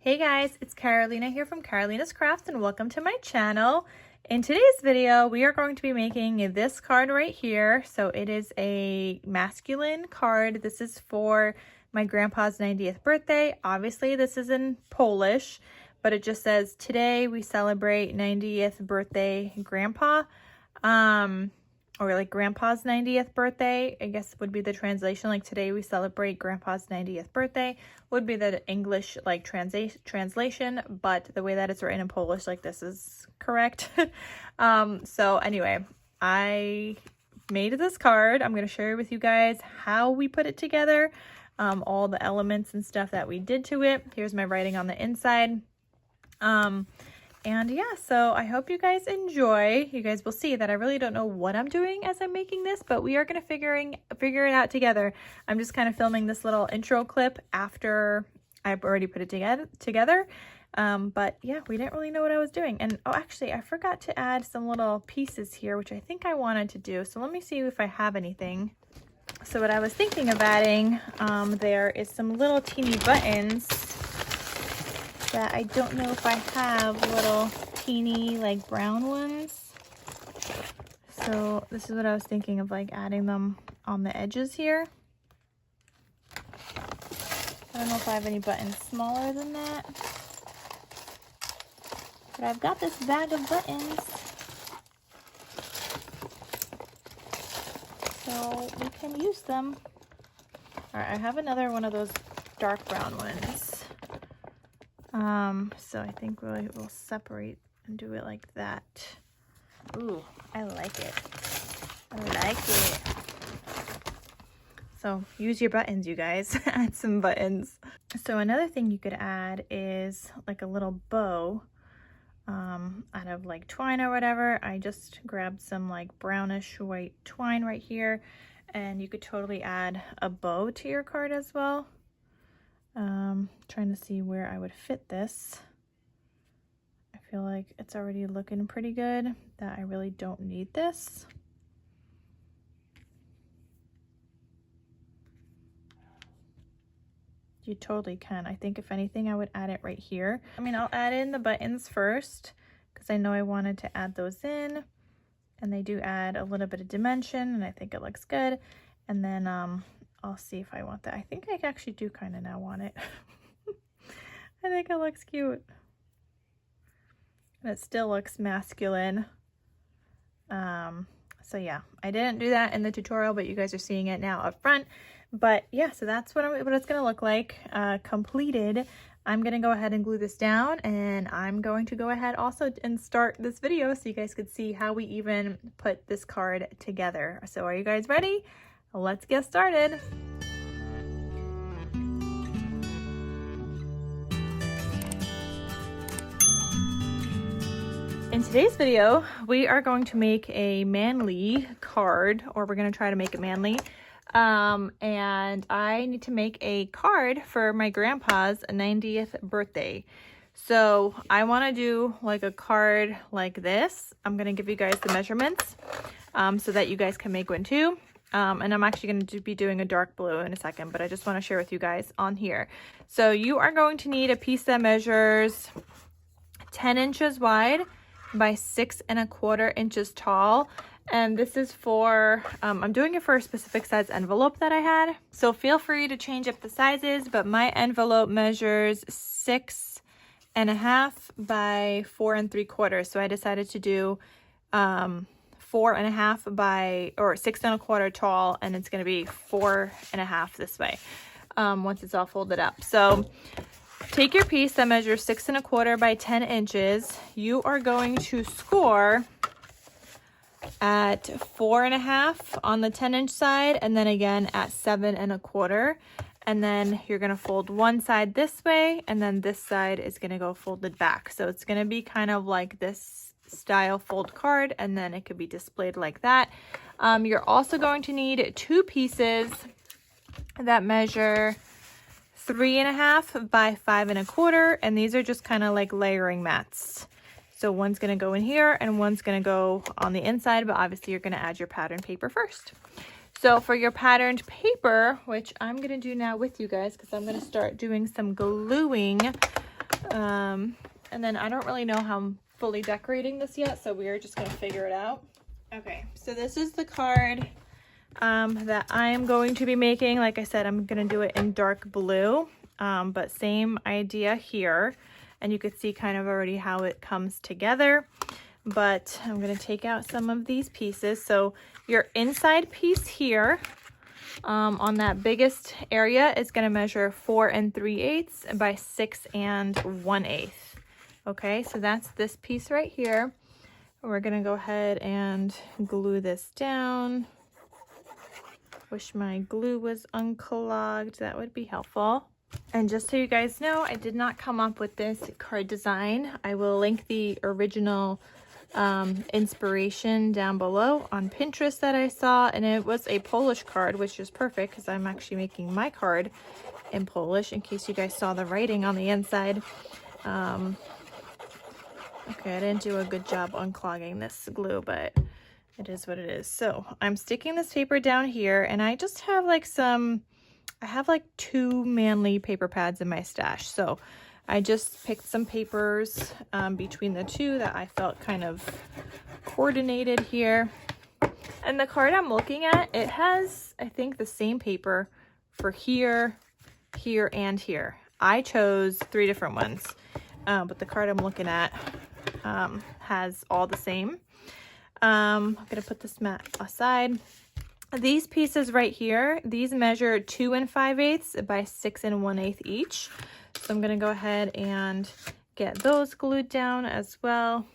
Hey guys, it's Carolina here from KarolinasKrafts and welcome to my channel. In today's video, we are going to be making this card right here. So it is a masculine card. This is for my grandpa's 90th birthday. Obviously, this is in Polish, but it just says, today we celebrate 90th birthday grandpa. Or like grandpa's 90th birthday, I guess would be the translation. Like today we celebrate grandpa's 90th birthday would be the English like translation, but the way that it's written in Polish, like this is correct. So anyway, I made this card. I'm going to share with you guys how we put it together, all the elements and stuff that we did to it. Here's my writing on the inside. And yeah, so I hope you guys enjoy. You guys will see that I really don't know what I'm doing as I'm making this, but we are going to figure it out together. I'm just kind of filming this little intro clip after I've already put it together. But yeah, we didn't really know what I was doing. And oh, actually, I forgot to add some little pieces here, which I think I wanted to do. So let me see if I have anything. So what I was thinking of adding, there is some little teeny buttons that I don't know if I have little teeny like brown ones. So this is what I was thinking of, like adding them on the edges here. I don't know if I have any buttons smaller than that, but I've got this bag of buttons, so we can use them. All right, I have another one of those dark brown ones. So I think we'll separate and do it like that. Ooh, I like it. I like it. So use your buttons, you guys. Add some buttons. So another thing you could add is like a little bow out of like twine or whatever. I just grabbed some like brownish white twine right here, and you could totally add a bow to your card as well. Trying to see where I would fit this. I feel like it's already looking pretty good, that I really don't need this. You totally can. I think if anything, I would add it right here. I mean, I'll add in the buttons first because I know I wanted to add those in, and they do add a little bit of dimension, and I think it looks good. And then I'll see if I want that. I think I actually do kind of now want it. I think it looks cute. And it still looks masculine. So yeah, I didn't do that in the tutorial, but you guys are seeing it now up front. But yeah, so that's what it's going to look like completed. I'm going to go ahead and glue this down, and I'm going to go ahead also and start this video so you guys could see how we even put this card together. So are you guys ready? Let's get started. In today's video, we are going to make a manly card, or we're going to try to make it manly. And I need to make a card for my grandpa's 90th birthday. So I want to do like a card like this. I'm going to give you guys the measurements so that you guys can make one too. And I'm actually going to be doing a dark blue in a second, but I just want to share with you guys on here. So you are going to need a piece that measures 10 inches wide by 6 1/4 inches tall. And this is for, I'm doing it for a specific size envelope that I had. So feel free to change up the sizes, but my envelope measures 6 1/2 by 4 3/4. So I decided to do 4 1/2 by, or 6 1/4 tall, and it's going to be 4 1/2 this way once it's all folded up. So take your piece that measures 6 1/4 by 10 inches. You are going to score at 4 1/2 on the 10-inch side, and then again at 7 1/4. And then you're going to fold one side this way, and then this side is going to go folded back. So it's going to be kind of like this style fold card, and then it could be displayed like that. You're also going to need two pieces that measure 3 1/2 by 5 1/4, and these are just kind of like layering mats. So one's going to go in here and one's going to go on the inside, but obviously you're going to add your pattern paper first. So for your patterned paper, which I'm going to do now with you guys because I'm going to start doing some gluing And then I don't really know how I'm fully decorating this yet, so we're just gonna figure it out. Okay, so this is the card that I am going to be making. Like I said, I'm gonna do it in dark blue, but same idea here. And you could see kind of already how it comes together. But I'm gonna take out some of these pieces. So your inside piece here, on that biggest area, is gonna measure 4 3/8 by 6 1/8. Okay, so that's this piece right here. We're gonna go ahead and glue this down. Wish my glue was unclogged, that would be helpful. And just so you guys know, I did not come up with this card design. I will link the original inspiration down below on Pinterest that I saw, and it was a Polish card, which is perfect because I'm actually making my card in Polish, in case you guys saw the writing on the inside. Okay, I didn't do a good job unclogging this glue, but it is what it is. So I'm sticking this paper down here, and I just have like I have like 2 Manly paper pads in my stash. So I just picked some papers between the two that I felt kind of coordinated here. And the card I'm looking at, it has, I think, the same paper for here, here, and here. I chose 3 different ones, but the card I'm looking at has all the same. I'm gonna put this mat aside. These pieces right here, these measure 2 5/8 by 6 1/8 each. So I'm gonna go ahead and get those glued down as well.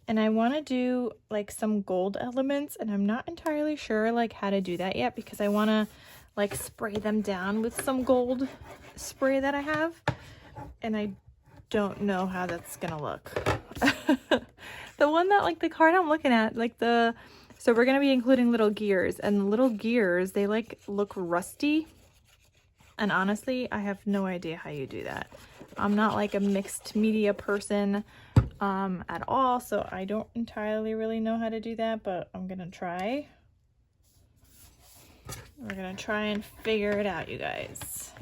And I want to do like some gold elements, and I'm not entirely sure like how to do that yet, because I want to like spray them down with some gold spray that I have, and I don't know how that's gonna look. The one that, like, the card I'm looking at, like so we're gonna be including little gears, and the little gears, they like look rusty, and honestly I have no idea how you do that. I'm not like a mixed media person at all, so I don't entirely really know how to do that, but I'm gonna try. We're gonna try and figure it out, you guys.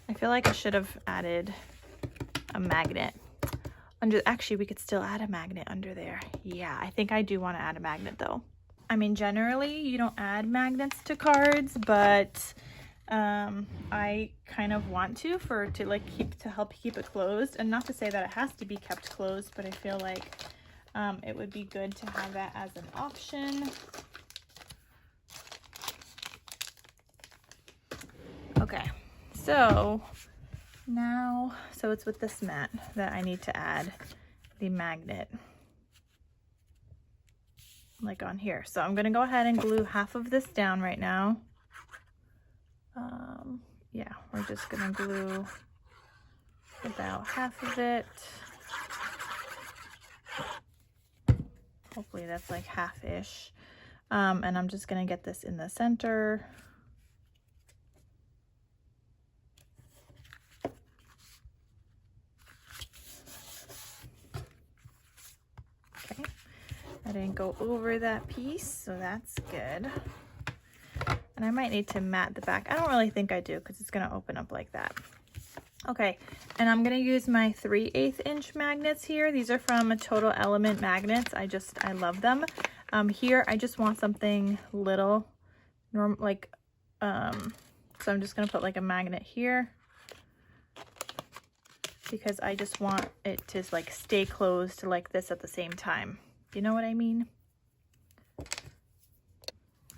I feel like I should have added a magnet under. Actually, we could still add a magnet under there. Yeah, I think I do want to add a magnet though. I mean, generally you don't add magnets to cards, but I kind of want to help keep it closed. And not to say that it has to be kept closed, but I feel like it would be good to have that as an option. Okay, so now, so it's with this mat that I need to add the magnet, like on here. So I'm gonna go ahead and glue half of this down right now. Yeah, we're just gonna glue about half of it. Hopefully that's like half-ish. And I'm just gonna get this in the center. Okay, I didn't go over that piece, so that's good. And I might need to mat the back. I don't really think I do, because it's gonna open up like that. Okay, and I'm gonna use my 3/8 inch magnets here. These are from Total Element Magnets. I love them. Here I just want something little, so I'm just gonna put like a magnet here, because I just want it to like stay closed like this at the same time. You know what I mean?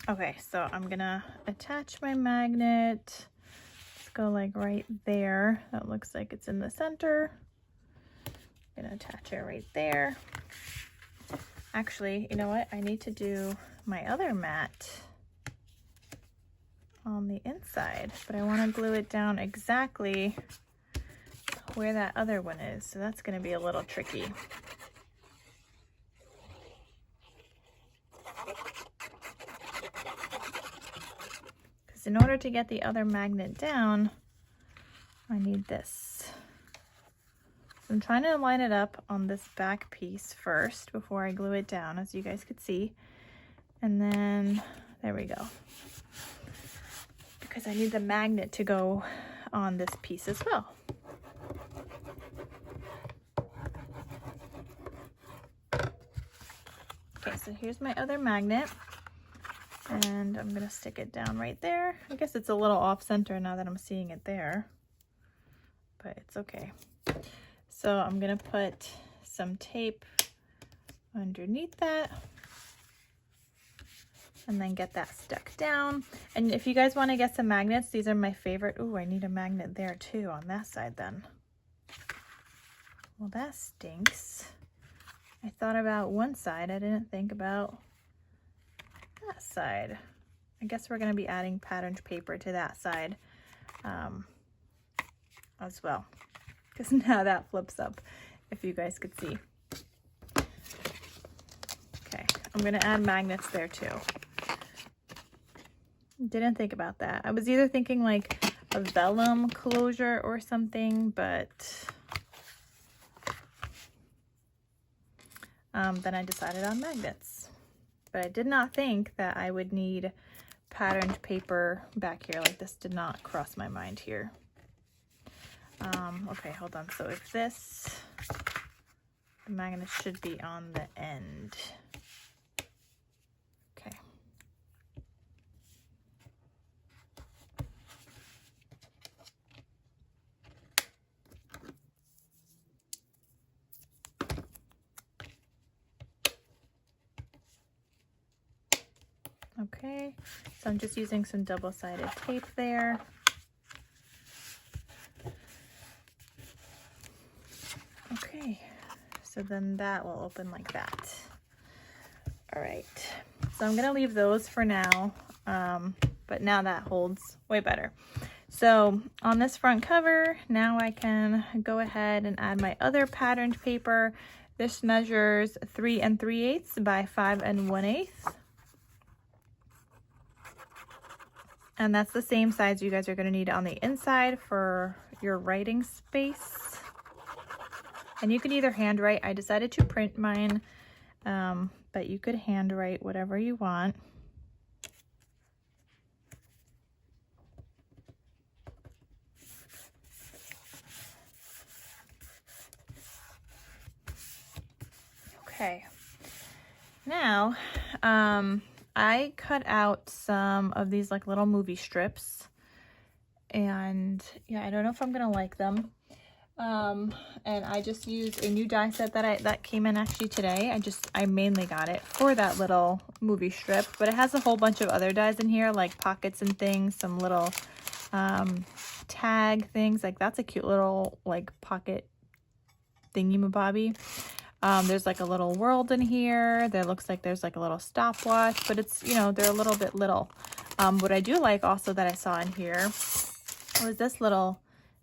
Okay, so I'm gonna attach my magnet. Let's go like right there. That looks like it's in the center. I'm gonna attach it right there. Actually, you know what? I need to do my other mat on the inside, but I want to glue it down exactly where that other one is. So that's gonna be a little tricky. In order to get the other magnet down, I need this. I'm trying to line it up on this back piece first before I glue it down, as you guys could see. And then, there we go. Because I need the magnet to go on this piece as well. Okay, so here's my other magnet. And I'm gonna stick it down right there. I guess it's a little off center now that I'm seeing it there, but it's okay. So I'm gonna put some tape underneath that and then get that stuck down. And if you guys want to get some magnets, these are my favorite. Ooh, I need a magnet there too on that side then. Well, that stinks. I thought about one side, I didn't think about that side. I guess we're going to be adding patterned paper to that side as well, because now that flips up, if you guys could see. Okay, I'm going to add magnets there too. Didn't think about that. I was either thinking like a vellum closure or something, but then I decided on magnets. But I did not think that I would need patterned paper back here. Like, this did not cross my mind here. Okay, hold on. So if this, the magnet should be on the end. Okay. Okay, so I'm just using some double-sided tape there. Okay, so then that will open like that. All right, so I'm gonna leave those for now, but now that holds way better. So on this front cover, now I can go ahead and add my other patterned paper. This measures 3 3/8 by 5 1/8. And that's the same size you guys are going to need on the inside for your writing space. And you can either handwrite. I decided to print mine, but you could handwrite whatever you want. Okay. Now, I cut out some of these like little movie strips, and yeah, I don't know if I'm gonna like them. And I just used a new die set that came in actually today. I mainly got it for that little movie strip, but it has a whole bunch of other dies in here, like pockets and things, some little tag things. Like, that's a cute little like pocket thingy-mabobby. There's like a little world in here. There looks like there's like a little stopwatch, but it's, you know, they're a little bit little. What I do like also that I saw in here was this little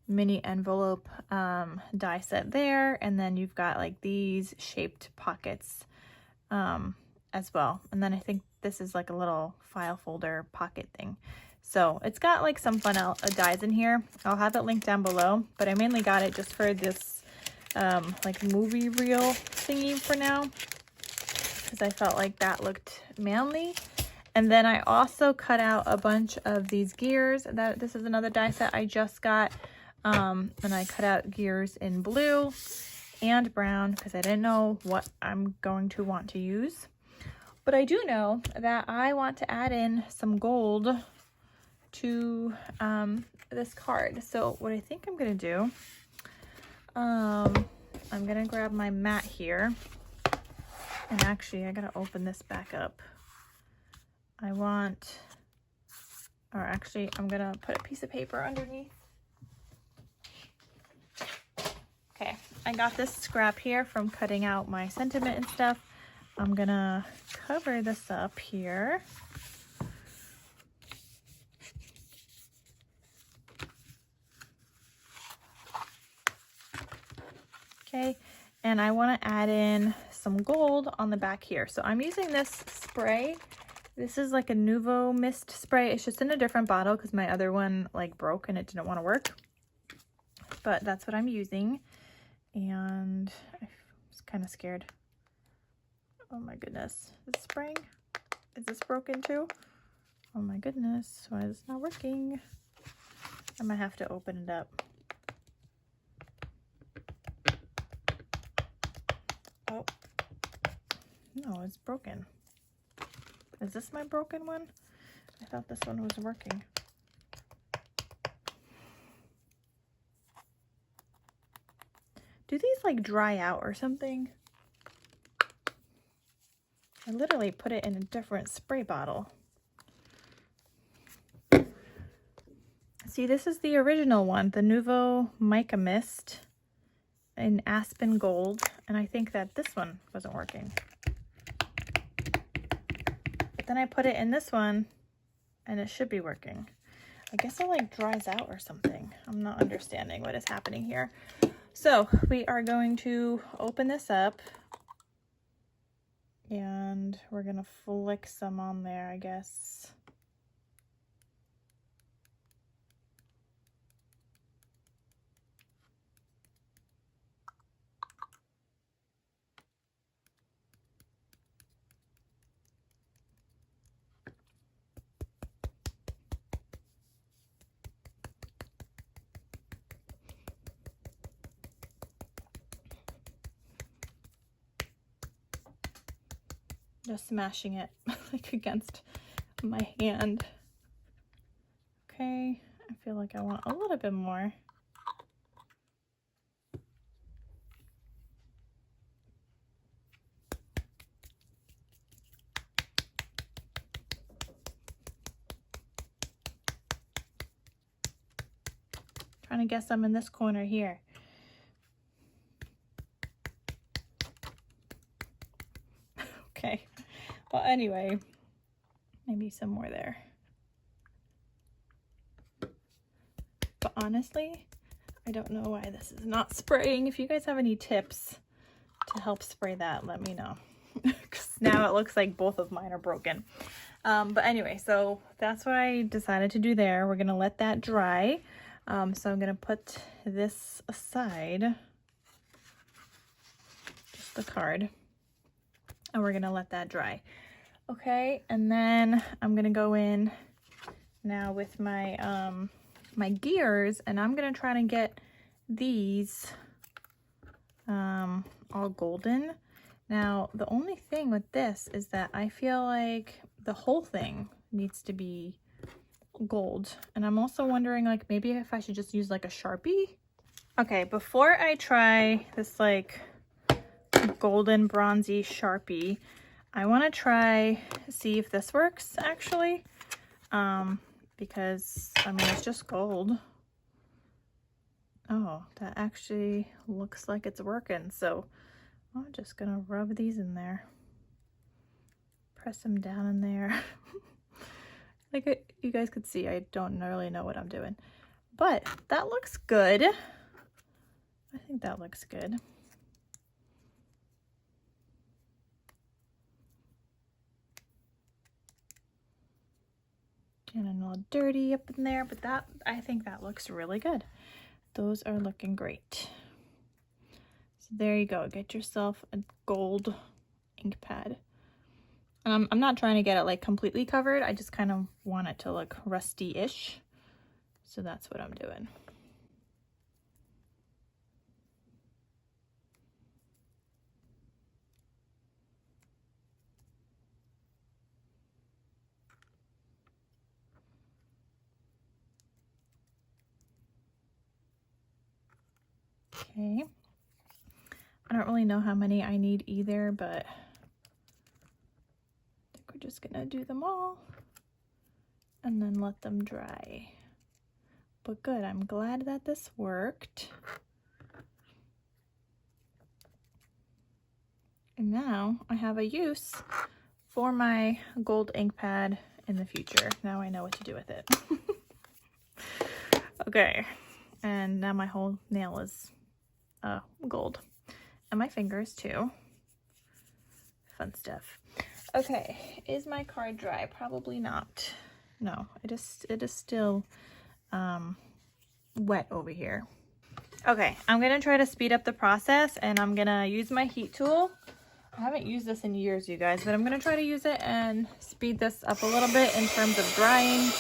mini envelope die set there, and then you've got like these shaped pockets as well. And then I think this is like a little file folder pocket thing. So it's got like some fun dies in here. I'll have it linked down below, but I mainly got it just for this like movie reel thingy for now, because I felt like that looked manly. And then I also cut out a bunch of these gears. This is another die set I just got, and I cut out gears in blue and brown because I didn't know what I'm going to want to use. But I do know that I want to add in some gold to this card. So what I think I'm gonna do, I'm gonna grab my mat here, and actually I gotta open this back up. I'm gonna put a piece of paper underneath. Okay, I got this scrap here from cutting out my sentiment and stuff. I'm gonna cover this up here. Okay, and I want to add in some gold on the back here. So I'm using this spray. This is like a Nuvo mist spray. It's just in a different bottle because my other one like broke and it didn't want to work. But that's what I'm using. and I was kind of scared. Oh my goodness, is it spraying? Is this broken too? Oh my goodness, why is this not working? I might have to open it up. Oh, no, it's broken. Is this my broken one? I thought this one was working. Do these like dry out or something? I literally put it in a different spray bottle. See, this is the original one, the Nuvo Mica Mist in Aspen Gold, and I think that this one wasn't working. But then I put it in this one, and it should be working. I guess it like dries out or something. I'm not understanding what is happening here. So we are going to open this up, and we're gonna flick some on there, I guess. Just smashing it like against my hand. Okay, I feel like I want a little bit more. Trying to get some in this corner here. Okay, well anyway, maybe some more there. But honestly, I don't know why this is not spraying. If you guys have any tips to help spray that, let me know. Because now it looks like both of mine are broken. But anyway, so that's what I decided to do there. We're gonna let that dry. So I'm gonna put this aside, just the card, and we're gonna let that dry. Okay, and then I'm gonna go in now with my my gears, and I'm gonna try to get these all golden. Now the only thing with this is that I feel like the whole thing needs to be gold, and I'm also wondering like maybe if I should just use like a Sharpie. Okay, before I try this like golden bronzy Sharpie, I want to try see if this works actually, because I mean it's just gold. Oh, that actually looks like it's working, so I'm just gonna rub these in there, press them down in there. Like you guys could see, I don't really know what I'm doing, but that looks good. I think that looks good. Getting a little dirty up in there, but that, I think that looks really good. Those are looking great. So there you go, get yourself a gold ink pad. I'm not trying to get it like completely covered, I just kind of want it to look rusty-ish. So that's what I'm doing. Okay, I don't really know how many I need either, but I think we're just gonna do them all and then let them dry. But good, I'm glad that this worked. And now I have a use for my gold ink pad in the future. Now I know what to do with it. Okay, and now my whole nail is gold, and my fingers too. Fun stuff. Okay, is my card dry? Probably not. No, it is still wet over here. Okay, I'm gonna try to speed up the process, and I'm gonna use my heat tool. I haven't used this in years, you guys, but I'm gonna try to use it and speed this up a little bit in terms of drying.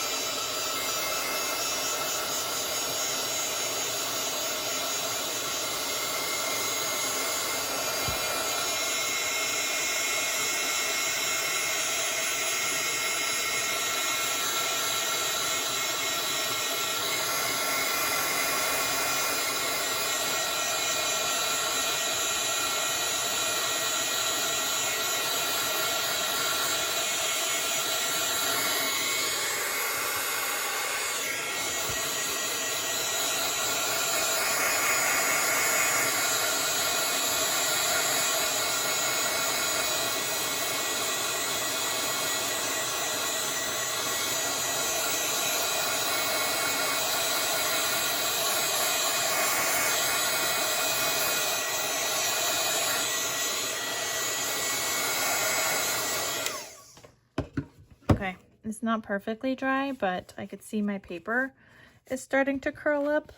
Okay, it's not perfectly dry, but I could see my paper is starting to curl up.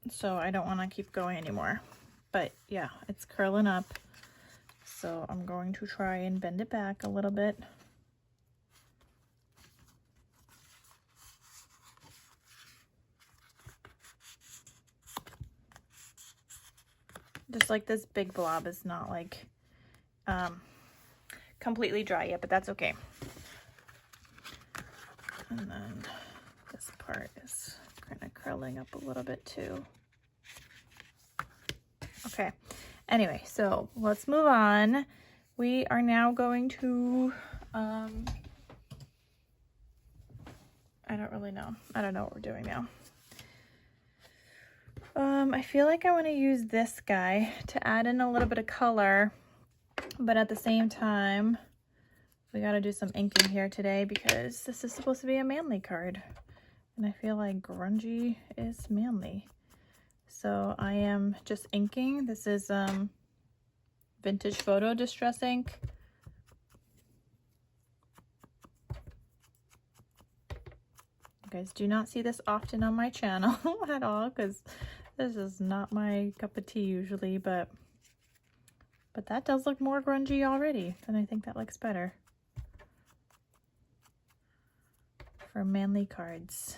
So I don't want to keep going anymore. But yeah, it's curling up. So I'm going to try and bend it back a little bit. Just like this big blob is not like completely dry yet, but that's okay. And then this part is kind of curling up a little bit too. Okay, anyway, so let's move on. We are now going to, I don't really know. I don't know what we're doing now. I feel like I want to use this guy to add in a little bit of color, but at the same time, we got to do some inking here today because this is supposed to be a manly card. And I feel like grungy is manly. So I am just inking. This is Vintage Photo Distress ink. You guys do not see this often on my channel at all because this is not my cup of tea usually, but that does look more grungy already, and I think that looks better for manly cards.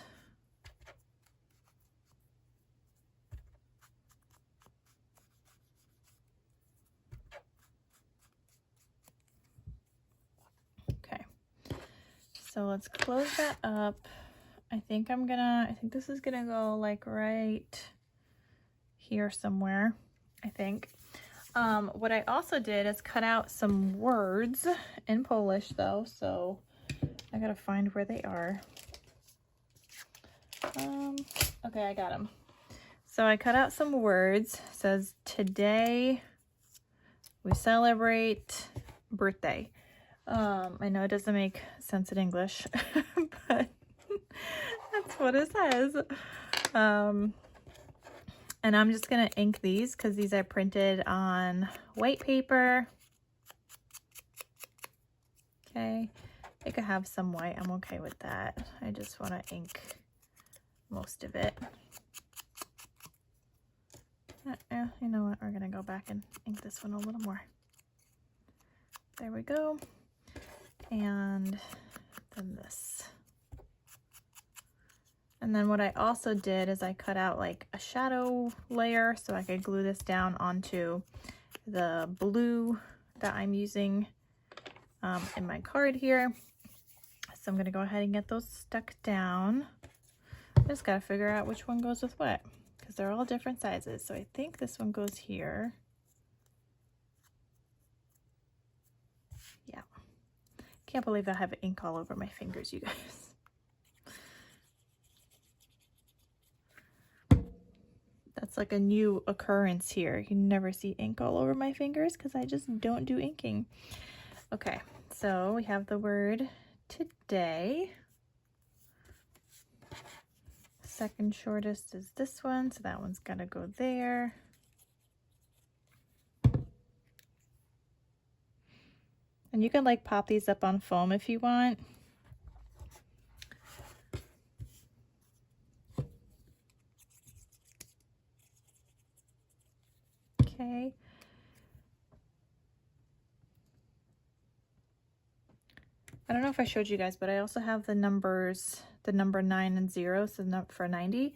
Okay, so let's close that up. I think this is gonna go like right here somewhere, I think. What I also did is cut out some words in Polish though, so I gotta find where they are. Okay, I got them. So I cut out some words. It says, today we celebrate birthday. I know it doesn't make sense in English, but that's what it says. And I'm just gonna ink these because these are printed on white paper. Okay, I could have some white, I'm okay with that. I just wanna ink most of it. You know what, we're gonna go back and ink this one a little more. There we go. And then this. And then what I also did is I cut out like a shadow layer so I could glue this down onto the blue that I'm using in my card here. So I'm gonna go ahead and get those stuck down. I just gotta figure out which one goes with what because they're all different sizes. So I think this one goes here. Yeah. Can't believe I have ink all over my fingers, you guys. That's like a new occurrence here. You never see ink all over my fingers because I just don't do inking. Okay, so we have the word today. Second shortest is this one, so that one's gonna go there. And you can like pop these up on foam if you want. I don't know if I showed you guys, but I also have the numbers, the number 9 and 0, so for 90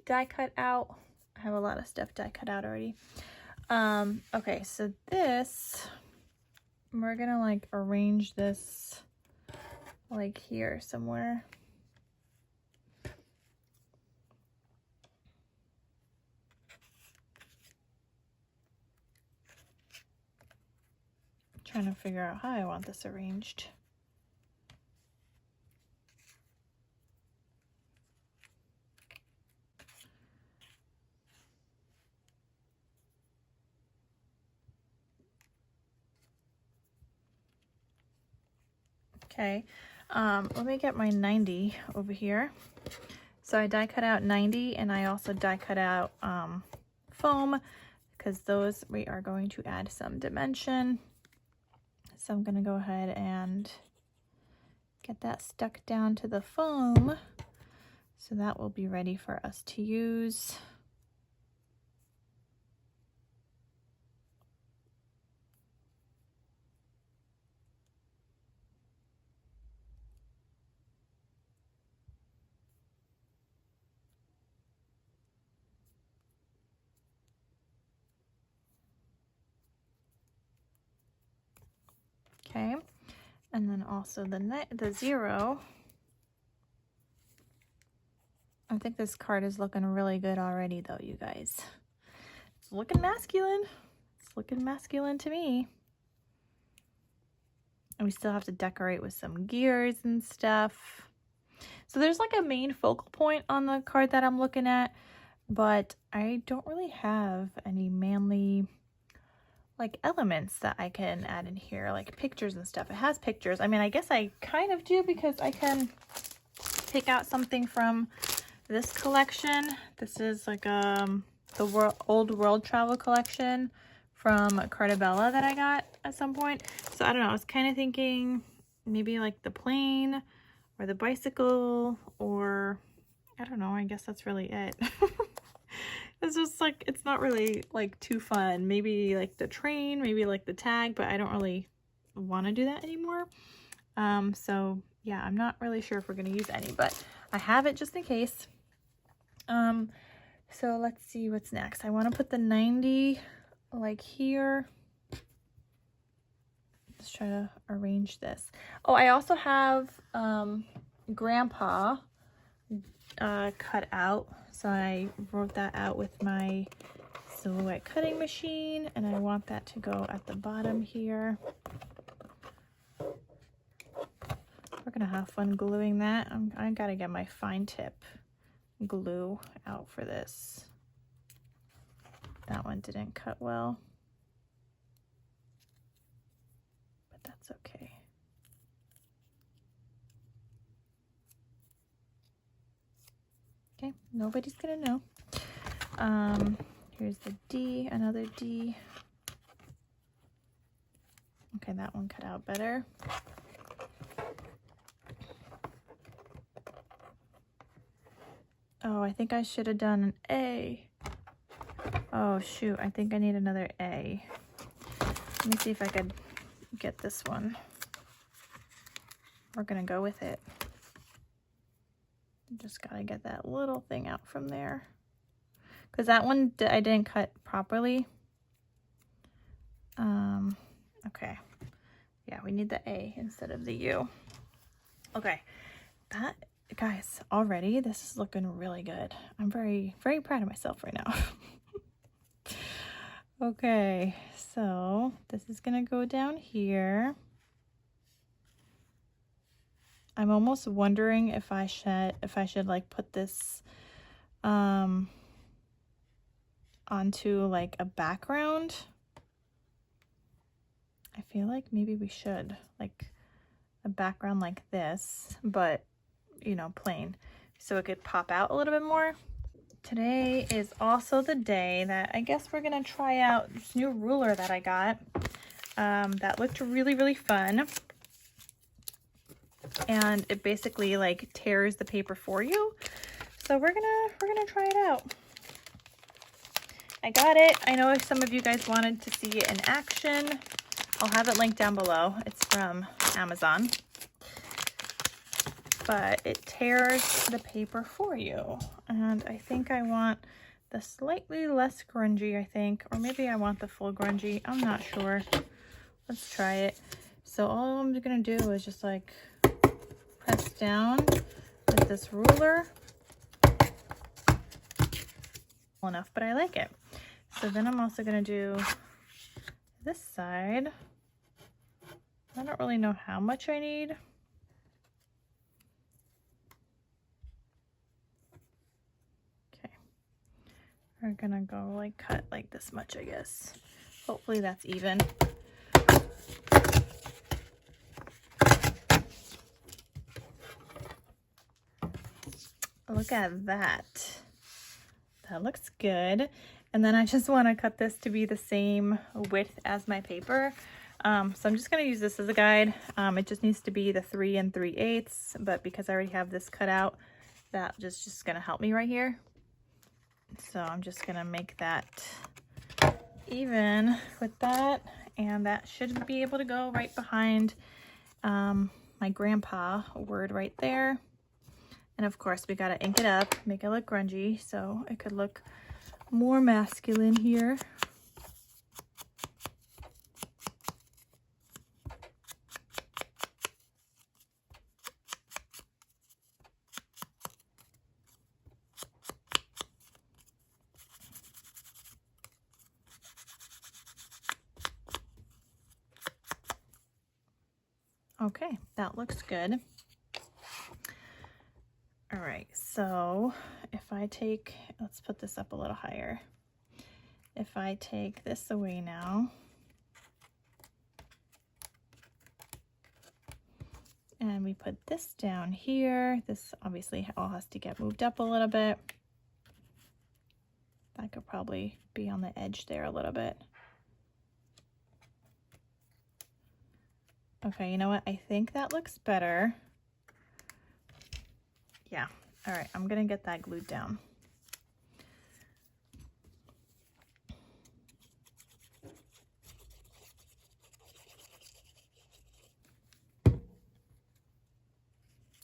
die cut out. I have a lot of stuff die cut out already. Okay, so this, we're gonna like arrange this like here somewhere. I'm trying to figure out how I want this arranged. Okay, let me get my 90 over here. So I die cut out 90, and I also die cut out foam, because those we are going to add some dimension. So I'm going to go ahead and get that stuck down to the foam, so that will be ready for us to use. Okay, and then also the 0. I think this card is looking really good already though, you guys. It's looking masculine. It's looking masculine to me. And we still have to decorate with some gears and stuff. So there's like a main focal point on the card that I'm looking at, but I don't really have any manly like elements that I can add in here, like pictures and stuff. It has pictures. I mean, I guess I kind of do, because I can pick out something from this collection. This is like the old world travel collection from Cartabella that I got at some point. So I don't know, I was kind of thinking maybe like the plane or the bicycle, or I don't know, I guess that's really it. It's just like, it's not really like too fun. Maybe like the train, maybe like the tag, but I don't really want to do that anymore. So yeah, I'm not really sure if we're going to use any, but I have it just in case. So let's see what's next. I want to put the 90 like here. Let's try to arrange this. Oh, I also have Grandpa cut out. So I wrote that out with my silhouette cutting machine, and I want that to go at the bottom here. We're gonna have fun gluing that. I gotta get my fine tip glue out for this. That one didn't cut well, but that's okay. Okay, nobody's gonna know. Here's the D, another D. Okay, that one cut out better. Oh, I think I should have done an A. Oh shoot, I think I need another A. Let me see if I could get this one. We're gonna go with it. Just gotta get that little thing out from there, because that one I didn't cut properly. Okay, yeah, we need the A instead of the U. Okay, that, guys, already this is looking really good. I'm very, very proud of myself right now. Okay, so this is gonna go down here. I'm almost wondering if I should like put this onto like a background. I feel like maybe we should, like a background like this, but you know, plain, so it could pop out a little bit more. Today is also the day that I guess we're gonna try out this new ruler that I got. That looked really, really fun. And it basically like tears the paper for you. So we're gonna try it out. I got it. I know if some of you guys wanted to see it in action. I'll have it linked down below. It's from Amazon. but it tears the paper for you. And I think I want the slightly less grungy, I think, or maybe I want the full grungy. I'm not sure. Let's try it. So all I'm gonna do is just like press down with this ruler. Enough, but I like it. So then I'm also gonna do this side. I don't really know how much I need. Okay, we're gonna go like cut like this much, I guess. Hopefully that's even. Look at that. That looks good. And then I just want to cut this to be the same width as my paper. So I'm just going to use this as a guide. It just needs to be the 3 3/8, but because I already have this cut out, that just going to help me right here. So I'm just going to make that even with that, and that should be able to go right behind my grandpa word right there. And of course we got to ink it up, make it look grungy so it could look more masculine here. Okay, that looks good. All right, so if I take, let's put this up a little higher. If I take this away now, and we put this down here, this obviously all has to get moved up a little bit. That could probably be on the edge there a little bit. Okay, you know what? I think that looks better. Yeah, all right, I'm gonna get that glued down.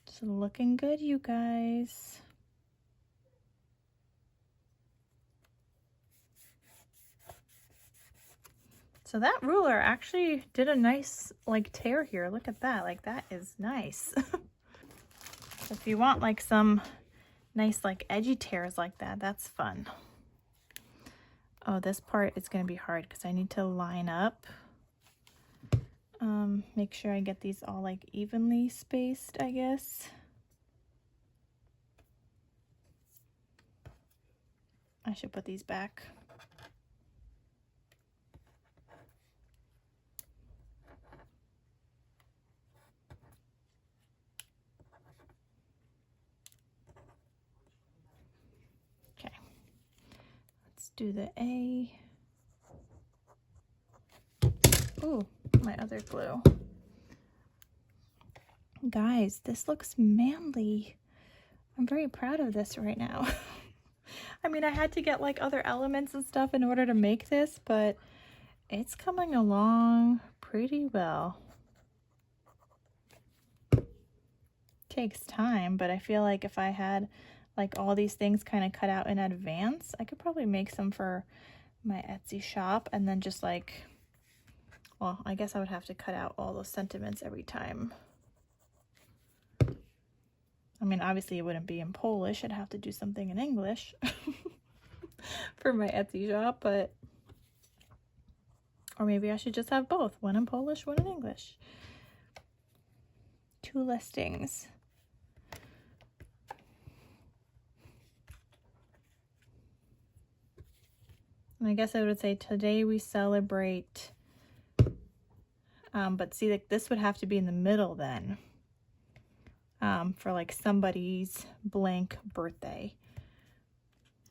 It's looking good, you guys. So that ruler actually did a nice like tear here. Look at that, like that is nice. If you want like some nice like edgy tears like that, that's fun. Oh, this part is gonna be hard because I need to line up. Make sure I get these all like evenly spaced, I guess. I should put these back. Okay, let's do the A. Ooh, my other glue. Guys, this looks manly. I'm very proud of this right now. I mean, I had to get like other elements and stuff in order to make this, but it's coming along pretty well. Takes time, but I feel like if I had like all these things kind of cut out in advance, I could probably make some for my Etsy shop, and then just like, well, I guess I would have to cut out all those sentiments every time. I mean, obviously it wouldn't be in Polish. I'd have to do something in English for my Etsy shop, but, or maybe I should just have both, one in Polish, one in English. 2 listings. And I guess I would say today we celebrate, but see, like this would have to be in the middle then. For like somebody's blank birthday.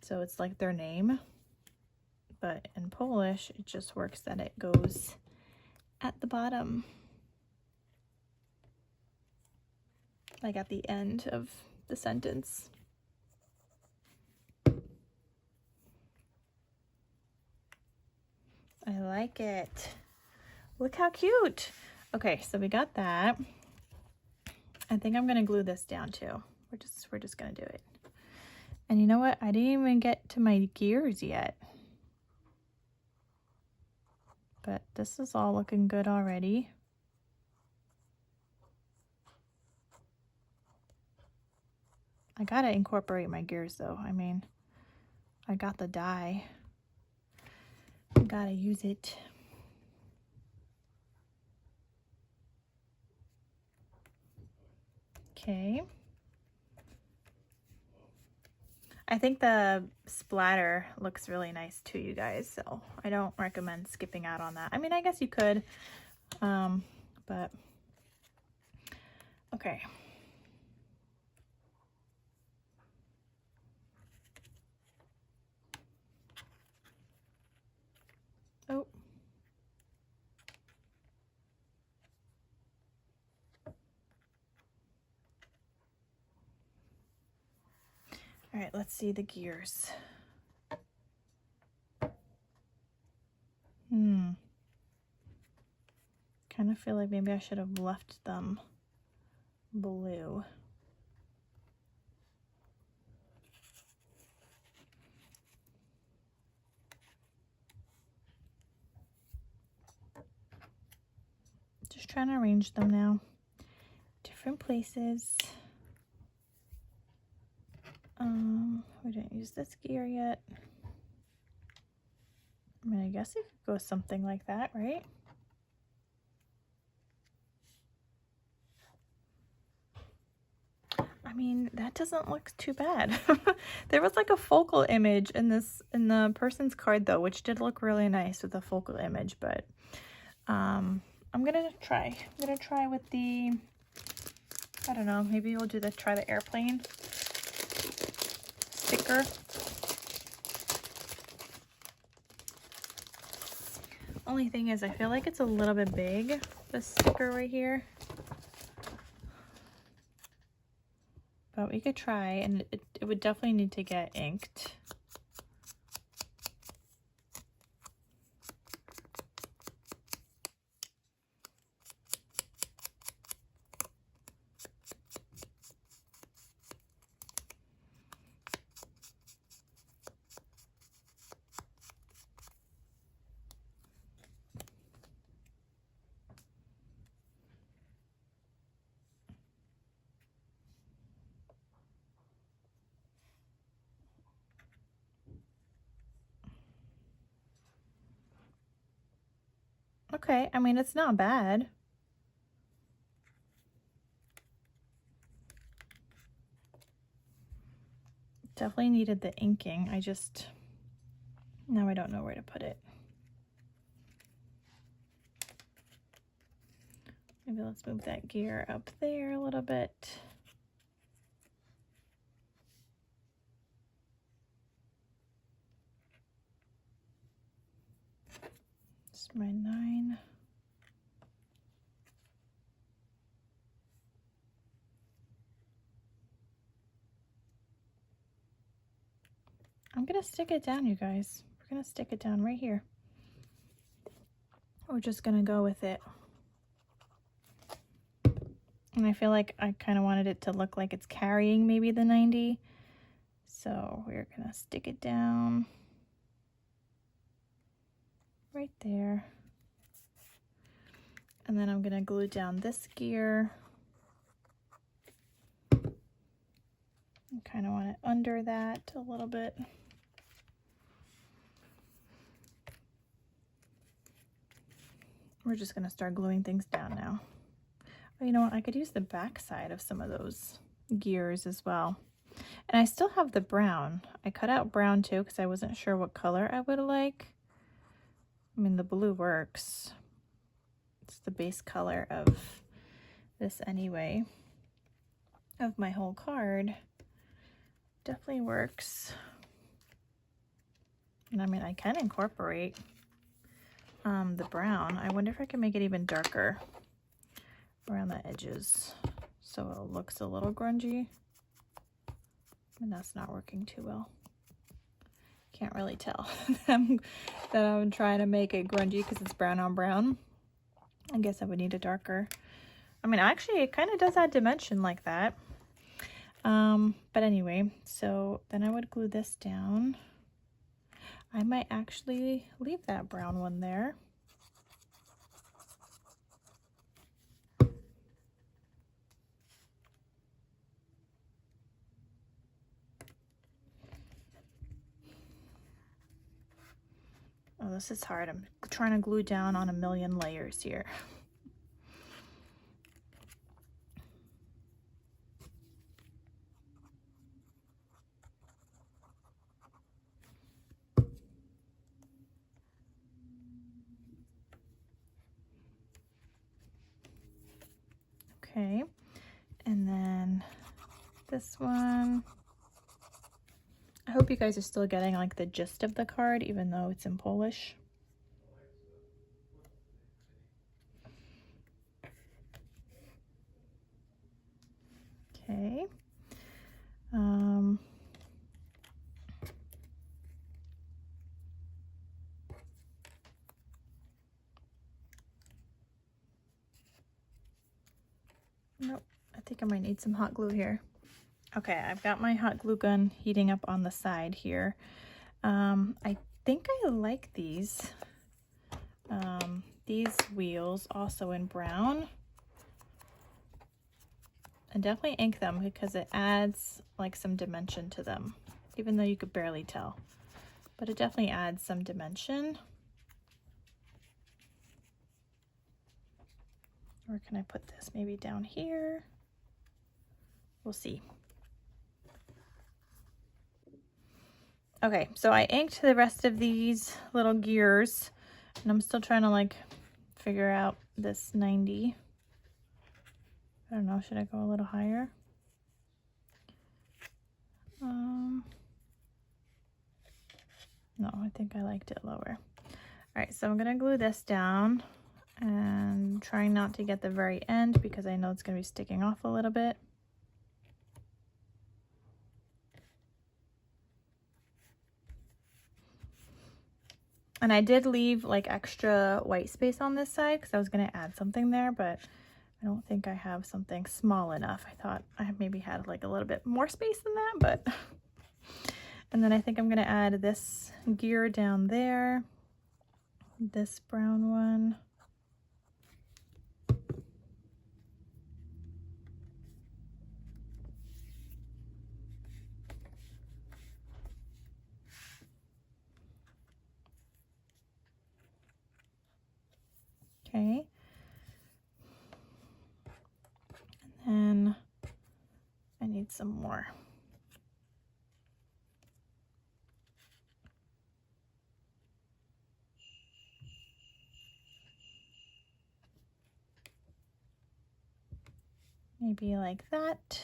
So it's like their name, but in Polish, it just works that it goes at the bottom, like at the end of the sentence. I like it. Look how cute. Okay, so we got that. I think I'm gonna glue this down too. We're just gonna do it. And you know what? I didn't even get to my gears yet. But this is all looking good already. I gotta incorporate my gears though. I mean, I got the die. I gotta use it. Okay. I think the splatter looks really nice too, you guys, so I don't recommend skipping out on that. I mean, I guess you could, but okay. Oh. All right, let's see the gears. Kind of feel like maybe I should have left them blue. Just trying to arrange them now. Different places. We didn't use this gear yet. I mean, I guess it could go something like that, right? I mean, that doesn't look too bad. There was like a focal image in the person's card though, which did look really nice with the focal image, but I'm gonna try with the, I don't know, maybe we'll try the airplane sticker. Only thing is, I feel like it's a little bit big, this sticker right here. But we could try, and it would definitely need to get inked. Okay, I mean, it's not bad. Definitely needed the inking. Now I don't know where to put it. Maybe let's move that gear up there a little bit. It's my 9. I'm gonna stick it down, you guys. We're gonna stick it down right here. We're just gonna go with it. And I feel like I kind of wanted it to look like it's carrying maybe the 90. So we're gonna stick it down right there. And then I'm gonna glue down this gear. I kind of want it under that a little bit. We're just gonna start gluing things down now. Oh, you know what? I could use the back side of some of those gears as well. And I still have the brown. I cut out brown too because I wasn't sure what color I would like. I mean, the blue works. It's the base color of this anyway, of my whole card. Definitely works. And I mean, I can incorporate the brown. I wonder if I can make it even darker around the edges so it looks a little grungy. And that's not working too well. Can't really tell that I'm trying to make it grungy because it's brown on brown. I guess I would need a darker I mean, actually, it kind of does add dimension like that. But anyway, so then I would glue this down. I might actually leave that brown one there. Oh, this is hard. I'm trying to glue down on a million layers here. Okay, and then this one. I hope you guys are still getting like the gist of the card, even though it's in Polish. Okay. Nope, I think I might need some hot glue here. Okay, I've got my hot glue gun heating up on the side here. I think I like these wheels also in brown. And definitely ink them because it adds like some dimension to them, even though you could barely tell. But it definitely adds some dimension. Where can I put this? Maybe down here? We'll see. Okay, so I inked the rest of these little gears, and I'm still trying to like figure out this 90. I don't know, should I go a little higher? No, I think I liked it lower. All right, so I'm gonna glue this down and trying not to get the very end because I know it's gonna be sticking off a little bit. And I did leave like extra white space on this side because I was gonna add something there, but I don't think I have something small enough. I thought I maybe had like a little bit more space than that, but. And then I think I'm gonna add this gear down there, this brown one. Okay. And then I need some more. Maybe like that.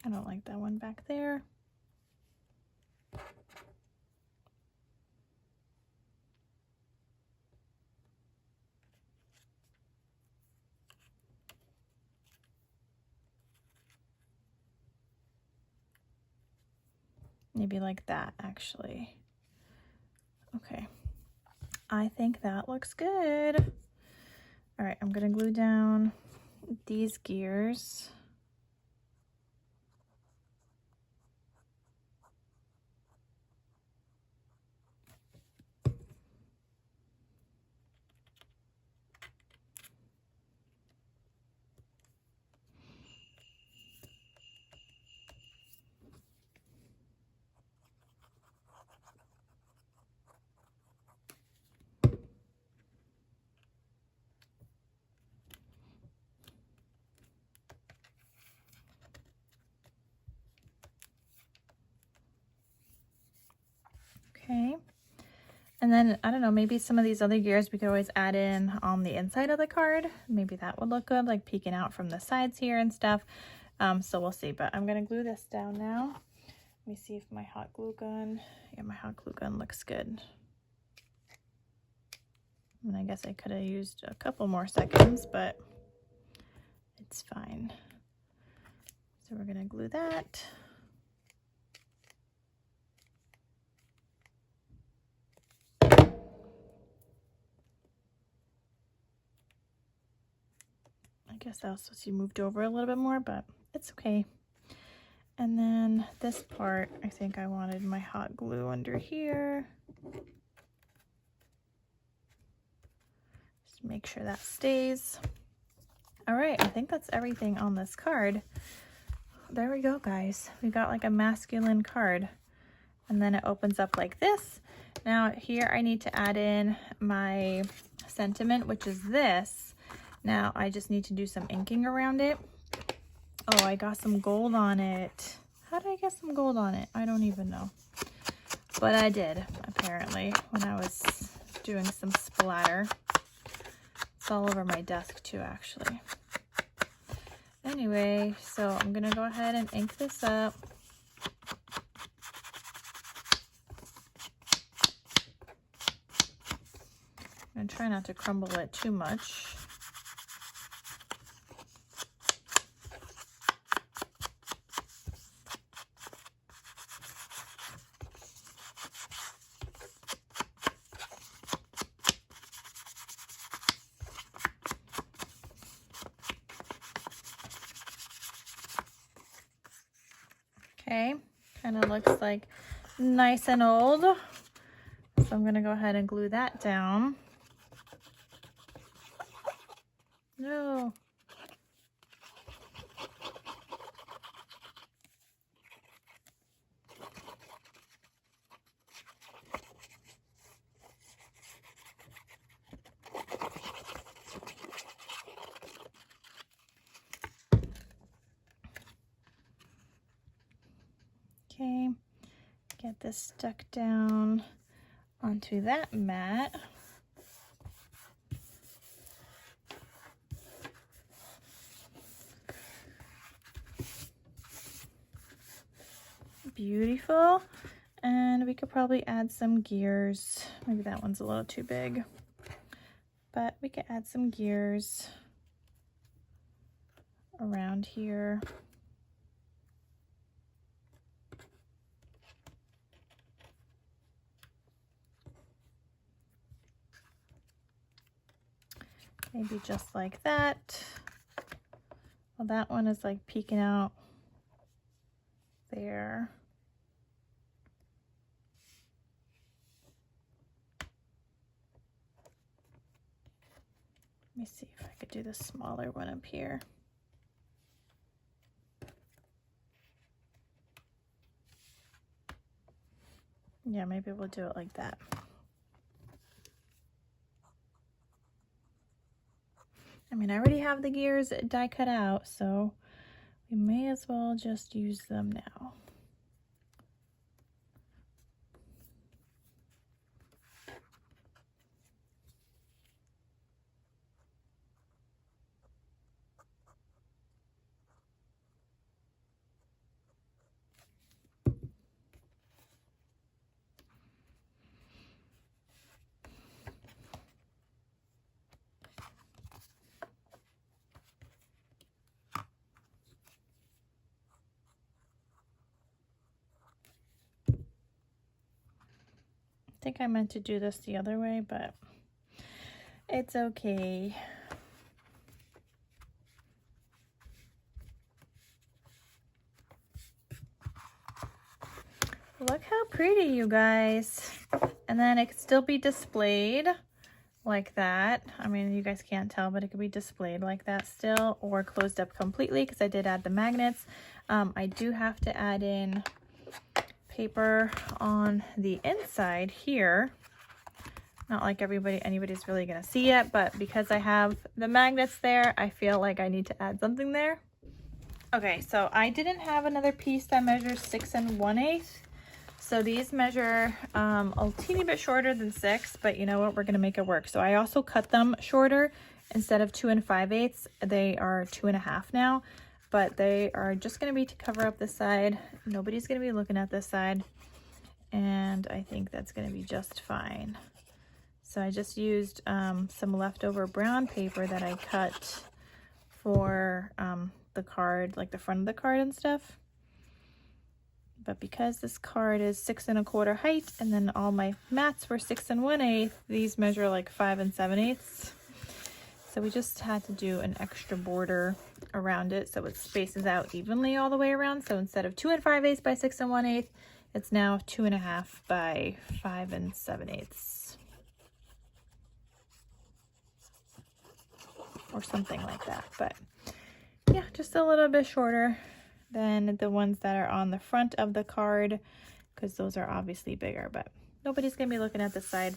I don't like that one back there. Maybe like that, actually. Okay, I think that looks good. All right, I'm gonna glue down these gears. Okay, and then I don't know, maybe some of these other gears we could always add in on the inside of the card. Maybe that would look good, like peeking out from the sides here and stuff. So we'll see, but I'm gonna glue this down now. Let me see if my hot glue gun, yeah, my hot glue gun looks good. And I guess I could have used a couple more seconds, but it's fine. So we're gonna glue that. Guess that was supposed to be moved over a little bit more, but it's okay. And then this part, I think I wanted my hot glue under here. Just make sure that stays. All right, I think that's everything on this card. There we go, guys. We got like a masculine card. And then it opens up like this. Now here I need to add in my sentiment, which is this. Now I just need to do some inking around it. Oh, I got some gold on it. How did I get some gold on it? I don't even know. But I did, apparently, when I was doing some splatter. It's all over my desk too, actually. Anyway, so I'm gonna go ahead and ink this up. I'm gonna try not to crumble it too much. Okay, kind of looks like nice and old. So I'm gonna go ahead and glue that down. No. Okay, get this stuck down onto that mat. Beautiful. And we could probably add some gears. Maybe that one's a little too big, but we could add some gears around here. Maybe just like that. Well, that one is like peeking out there. Let me see if I could do the smaller one up here. Yeah, maybe we'll do it like that. I mean, I already have the gears die cut out, so we may as well just use them now. I think I meant to do this the other way, but it's okay. Look how pretty, you guys. And then it could still be displayed like that. I mean, you guys can't tell, but it could be displayed like that still, or closed up completely because I did add the magnets. I do have to add in paper on the inside here. Not like anybody's really gonna see it, but because I have the magnets there, I feel like I need to add something there. Okay, so I didn't have another piece that measures 6 1/8. So these measure a teeny bit shorter than 6, but you know what, we're gonna make it work. So I also cut them shorter. Instead of 2 5/8, they are 2 1/2 now, but they are just gonna be to cover up this side. Nobody's gonna be looking at this side, and I think that's gonna be just fine. So I just used some leftover brown paper that I cut for the card, like the front of the card and stuff. But because this card is 6 1/4 height, and then all my mats were 6 1/8, these measure like 5 7/8. So we just had to do an extra border around it so it spaces out evenly all the way around. So instead of 2 5/8 by 6 1/8, it's now 2 1/2 by 5 7/8. Or something like that. But yeah, just a little bit shorter than the ones that are on the front of the card, because those are obviously bigger, but nobody's gonna be looking at the side.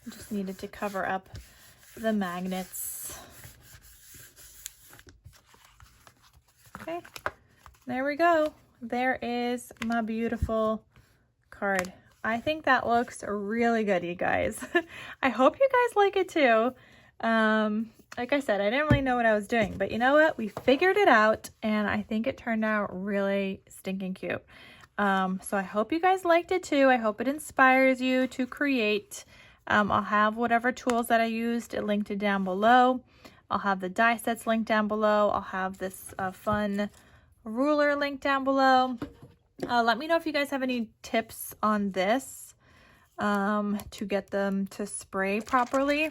I just needed to cover up the magnets. Okay, there we go. There is my beautiful card. I think that looks really good, you guys. I hope you guys like it too. Like I said, I didn't really know what I was doing, but you know what? We figured it out, and I think it turned out really stinking cute. So I hope you guys liked it too. I hope it inspires you to create. I'll have whatever tools that I used linked down below. I'll have the die sets linked down below. I'll have this fun ruler linked down below. Let me know if you guys have any tips on this to get them to spray properly.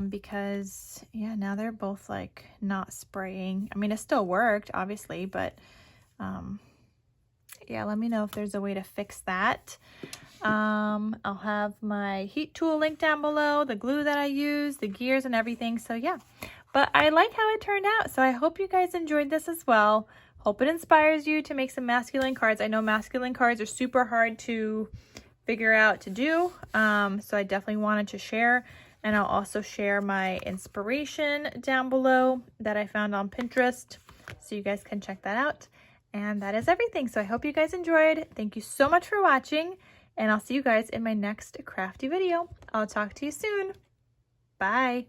Because yeah, now they're both like not spraying. I mean, it still worked obviously, but yeah, let me know if there's a way to fix that. I'll have my heat tool linked down below, the glue that I use, the gears and everything. So yeah, but I like how it turned out. So I hope you guys enjoyed this as well. Hope it inspires you to make some masculine cards. I know masculine cards are super hard to figure out to do. So I definitely wanted to share. And I'll also share my inspiration down below that I found on Pinterest, so you guys can check that out. And that is everything. So I hope you guys enjoyed. Thank you so much for watching, and I'll see you guys in my next crafty video. I'll talk to you soon. Bye.